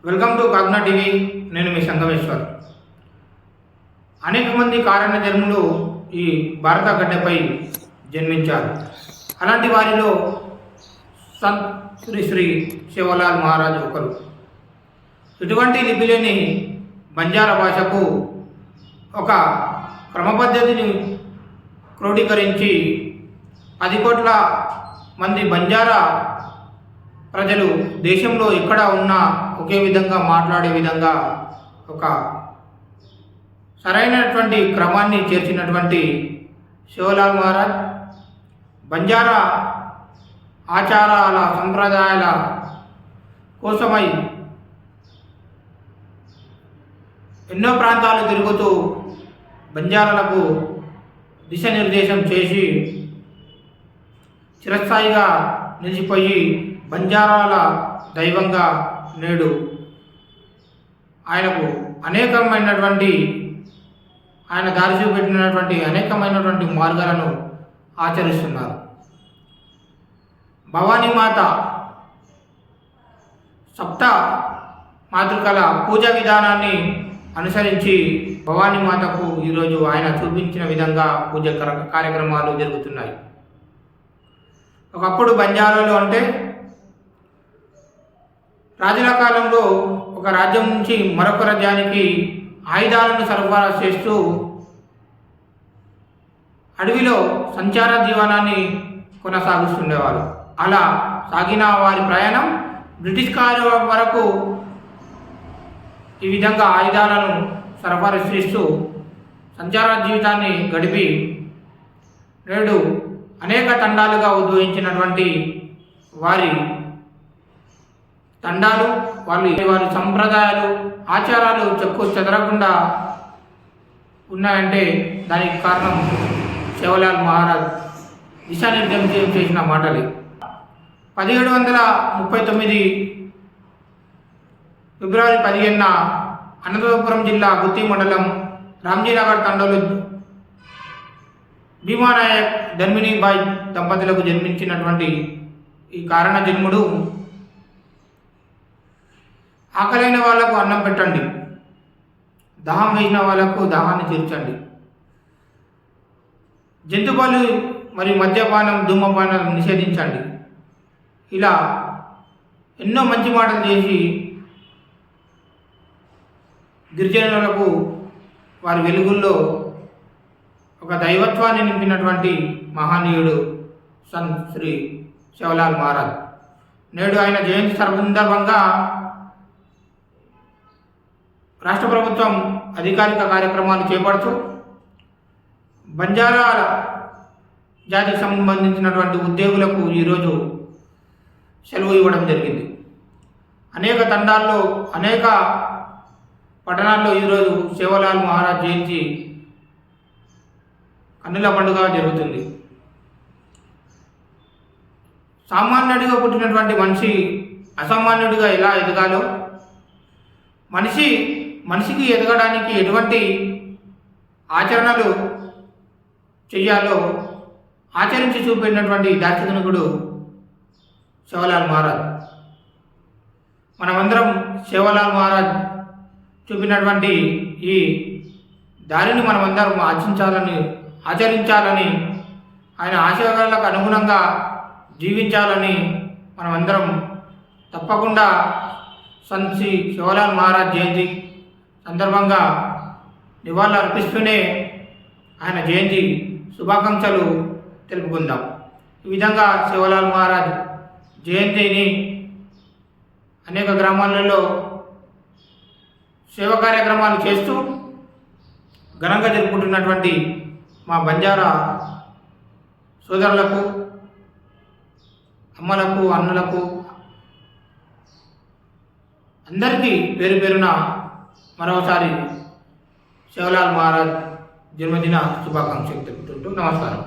Welcome to Kagna TV. నేను మీ సంగమేశ్వర్. అనేక మంది కారణ జన్ములు ఈ భారత గడ్డపై జన్మించారు. అలాంటి వారిలో సంత్ శ్రీ శ్రీ శివలాల్ మహారాజ్ ఒకరు. ఇటువంటి లిపిలేని బంజారా భాషకు ఒక క్రమపద్ధతిని క్రోడీకరించి 10 కోట్ల మంది బంజారా ప్రజలు దేశంలో ఎక్కడ ఉన్నా ఒకే విధంగా మాట్లాడే విధంగా ఒక సరైనటువంటి క్రమాన్ని చేర్చినటువంటి శివలాల్ మహారాజ్ బంజారా ఆచారాల సంప్రదాయాల కోసమై ఎన్నో ప్రాంతాలు తిరుగుతూ బంజారాలకు దిశానిర్దేశం చేసి చిరస్థాయిగా నిలిచిపోయి బంజారాల దైవంగా నేడు ఆయనకు అనేకమైనటువంటి ఆయన దారి చూపెట్టినటువంటి అనేకమైనటువంటి మార్గాలను ఆచరిస్తున్నారు. భవానీ మాత సప్త మాతృకల పూజా విధానాన్ని అనుసరించి భవానీ మాతకు ఈరోజు ఆయన చూపించిన విధంగా పూజ కార్యక్రమాలు జరుగుతున్నాయి. ఒకప్పుడు బంజారాలు అంటే రాజుల కాలంలో ఒక రాజ్యం నుంచి మరొక రాజ్యానికి ఆయుధాలను సరఫరా చేస్తూ అడవిలో సంచార జీవనాన్ని కొనసాగిస్తుండేవారు. అలా సాగిన వారి ప్రయాణం బ్రిటిష్ కాలం వరకు ఈ విధంగా ఆయుధాలను సరఫరా చేస్తూ సంచార జీవితాన్ని గడిపి నేడు అనేక తండాలుగా ఉద్భవించినటువంటి వారి తండాలు వారి సంప్రదాయాలు ఆచారాలు చెక్కు చెదరకుండా ఉన్నాయంటే దానికి కారణం శివలాల్ మహారాజ్ దిశానిర్దేశం చేసిన మాటలు. 1739 ఫిబ్రవరి 15న అనంతపురం జిల్లా గుత్తి మండలం రామ్జీనగర్ తండలో భీమానాయక్ ధర్మిణీబాయి దంపతులకు జన్మించినటువంటి ఈ కారణ జన్ముడు ఆకలైన వాళ్లకు అన్నం పెట్టండి, దాహం వేసిన వాళ్లకు దాహాన్ని తీర్చండి, జంతుబలు మరియు మద్యపానం ధూమపానం నిషేధించండి, ఇలా ఎన్నో మంచి మాటలు చేసి గిరిజనులకు వారి వెలుగుల్లో ఒక దైవత్వాన్ని నింపినటువంటి మహనీయుడు సంత్ శ్రీ శివలాల్ మహారాజ్. నేడు ఆయన జయంతి సందర్భంగా రాష్ట్ర ప్రభుత్వం అధికారిక కార్యక్రమాలు చేపడుతూ బంజారా జాతికి సంబంధించినటువంటి ఉద్యోగులకు ఈరోజు సెలవు ఇవ్వడం జరిగింది. అనేక తండాల్లో అనేక పట్టణాల్లో ఈరోజు శివలాల్ మహారాజ్ జయంతి కన్నుల పండుగ జరుగుతుంది. సామాన్యుడిగా పుట్టినటువంటి మనిషి అసామాన్యుడిగా ఎలా ఎదగాలో, మనిషికి ఎదగడానికి ఎటువంటి ఆచరణలు చెయ్యాలో ఆచరించి చూపినటువంటి దార్శనికుడు శివలాల్ మహారాజ్. మనమందరం శివలాల్ మహారాజ్ చూపినటువంటి ఈ దారిని మనమందరం ఆచరించాలని ఆయన ఆశయాలకు అనుగుణంగా జీవించాలని మనమందరం తప్పకుండా సంత్ శ్రీ శివలాల్ మహారాజ్ జయంతి సందర్భంగా నివాళులు అర్పిస్తూనే ఆయన జయంతి శుభాకాంక్షలు తెలుపుకుందాం. ఈ విధంగా శివలాల్ మహారాజ్ జయంతిని అనేక గ్రామాలలో సేవా కార్యక్రమాలు చేస్తూ ఘనంగా జరుపుకుంటున్నటువంటి మా బంజారా సోదరులకు, అమ్మలకు, అన్నలకు అందరికీ పేరు పేరున మరోసారి శివలాల్ మహారాజ్ జన్మదిన శుభాకాంక్షలు తెలుపుతుంటూ నమస్కారం.